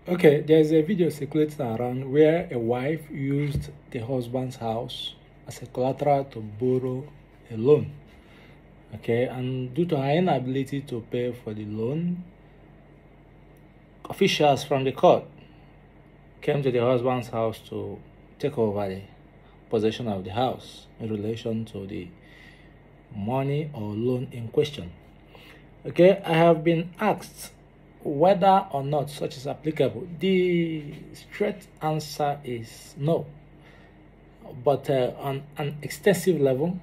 Okay, there's a video circulating around where a wife used the husband's house as a collateral to borrow a loan. Okay, and due to her inability to pay for the loan, officials from the court came to the husband's house to take over the possession of the house in relation to the money or loan in question. Okay, I have been asked whether or not such is applicable. The straight answer is no. But on an extensive level,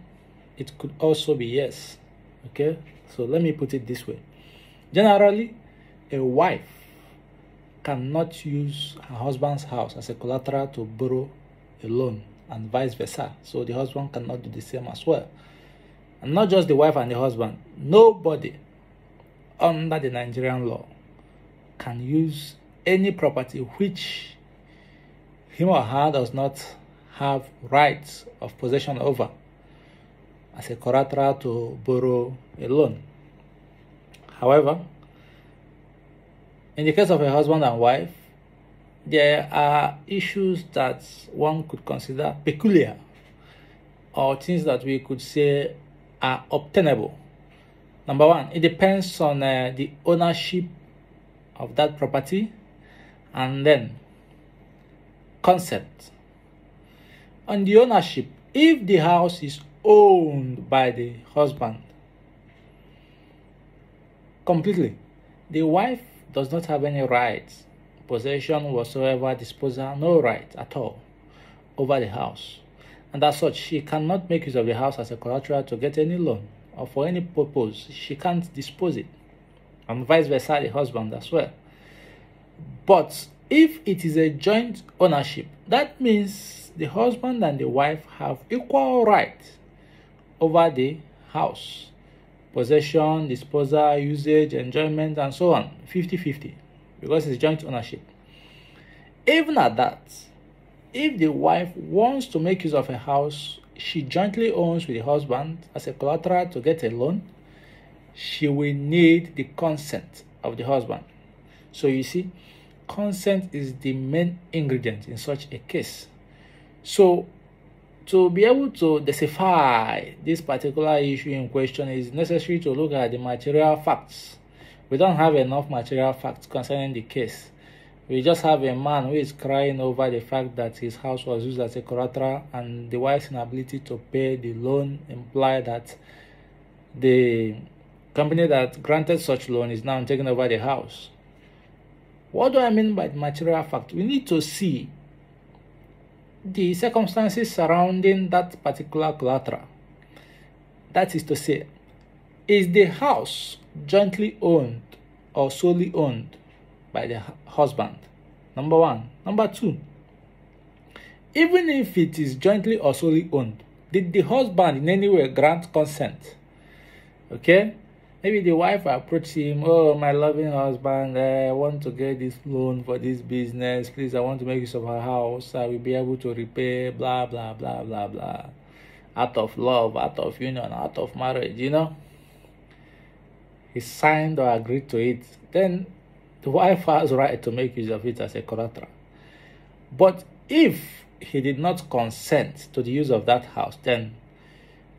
it could also be yes. Okay, so let me put it this way. Generally, a wife cannot use her husband's house as a collateral to borrow a loan and vice versa. So the husband cannot do the same as well. And not just the wife and the husband. Nobody under the Nigerian law can use any property which him or her does not have rights of possession over as a collateral to borrow a loan. However, in the case of a husband and wife, there are issues that one could consider peculiar, or things that we could say are obtainable. Number one, it depends on the ownership of that property, and then concept. On the ownership, if the house is owned by the husband completely, the wife does not have any rights, possession whatsoever, disposal, no right at all over the house. And as such, she cannot make use of the house as a collateral to get any loan or for any purpose. She can't dispose it, and vice versa, the husband as well. But if it is a joint ownership, that means the husband and the wife have equal rights over the house. Possession, disposal, usage, enjoyment, and so on. 50-50. Because it's joint ownership. Even at that, if the wife wants to make use of a house she jointly owns with the husband as a collateral to get a loan, she will need the consent of the husband. So you see, consent is the main ingredient in such a case. So to be able to decipher this particular issue in question, is necessary to look at the material facts. We don't have enough material facts concerning the case. We just have a man who is crying over the fact that his house was used as a collateral, and the wife's inability to pay the loan imply that the company that granted such loan is now taking over the house. What do I mean by the material fact? We need to see the circumstances surrounding that particular collateral. That is to say, is the house jointly owned or solely owned by the husband? Number one. Number two, even if it is jointly or solely owned, did the husband in any way grant consent? Okay, maybe the wife approached him, oh, my loving husband, I want to get this loan for this business. Please, I want to make use of our house. I will be able to repay, blah, blah, blah, blah, blah. Out of love, out of union, out of marriage, you know. He signed or agreed to it. Then the wife has right to make use of it as a collateral. But if he did not consent to the use of that house, then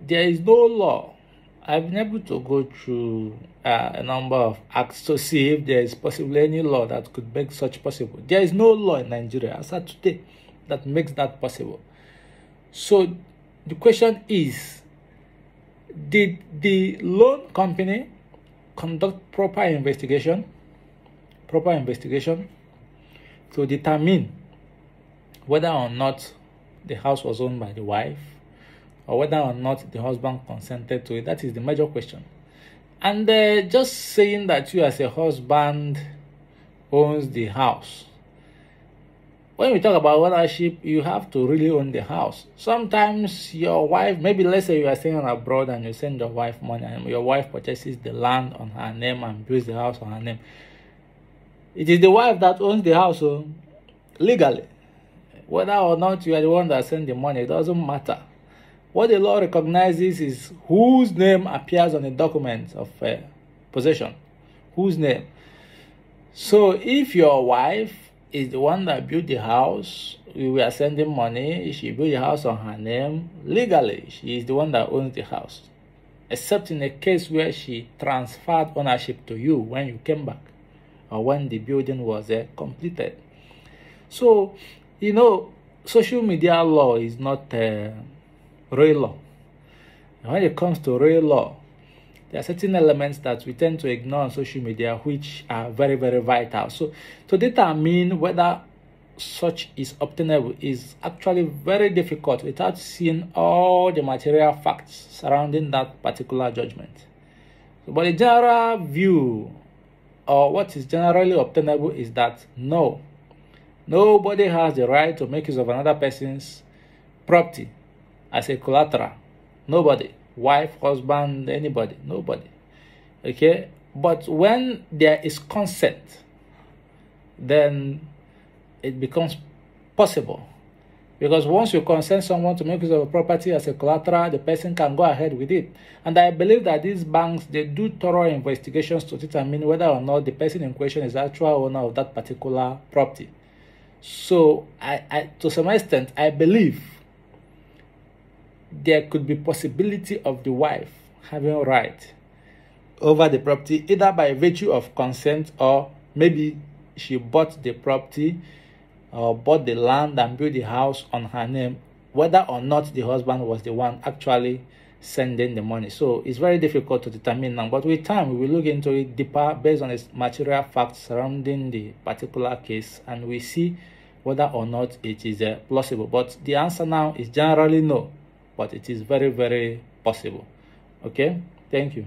there is no law. I've been able to go through a number of acts to see if there is possibly any law that could make such possible. There is no law in Nigeria as of today that makes that possible. So the question is, did the loan company conduct proper investigation to determine whether or not the house was owned by the wife, or whether or not the husband consented to it? That is the major question. And just saying that you as a husband owns the house, when we talk about ownership, you have to really own the house. Sometimes your wife, maybe let's say you are staying abroad and you send your wife money, and your wife purchases the land on her name and builds the house on her name. It is the wife that owns the house, so legally. Whether or not you are the one that sent the money, it doesn't matter. What the law recognizes is whose name appears on the document of possession. Whose name? So if your wife is the one that built the house. We were sending money. She built the house on her name. Legally, she is the one that owns the house. Except in a case where she transferred ownership to you when you came back or when the building was completed. So, you know, social media law is not real law. And when it comes to real law, there are certain elements that we tend to ignore on social media which are very, very vital. So to determine whether such is obtainable is actually very difficult without seeing all the material facts surrounding that particular judgment. But the general view, or what is generally obtainable, is that no, nobody has the right to make use of another person's property as a collateral. Nobody. Wife, husband, anybody, nobody. Okay? But when there is consent, then it becomes possible. Because once you consent someone to make use of a property as a collateral, the person can go ahead with it. And I believe that these banks, they do thorough investigations to determine whether or not the person in question is the actual owner of that particular property. So, to some extent, I believe there could be possibility of the wife having right over the property, either by virtue of consent, or maybe she bought the property or bought the land and built the house on her name, whether or not the husband was the one actually sending the money. So it's very difficult to determine now, but with time we will look into it deeper based on its material facts surrounding the particular case, and we see whether or not it is plausible. But the answer now is generally no, but it is very, very possible. Okay, thank you.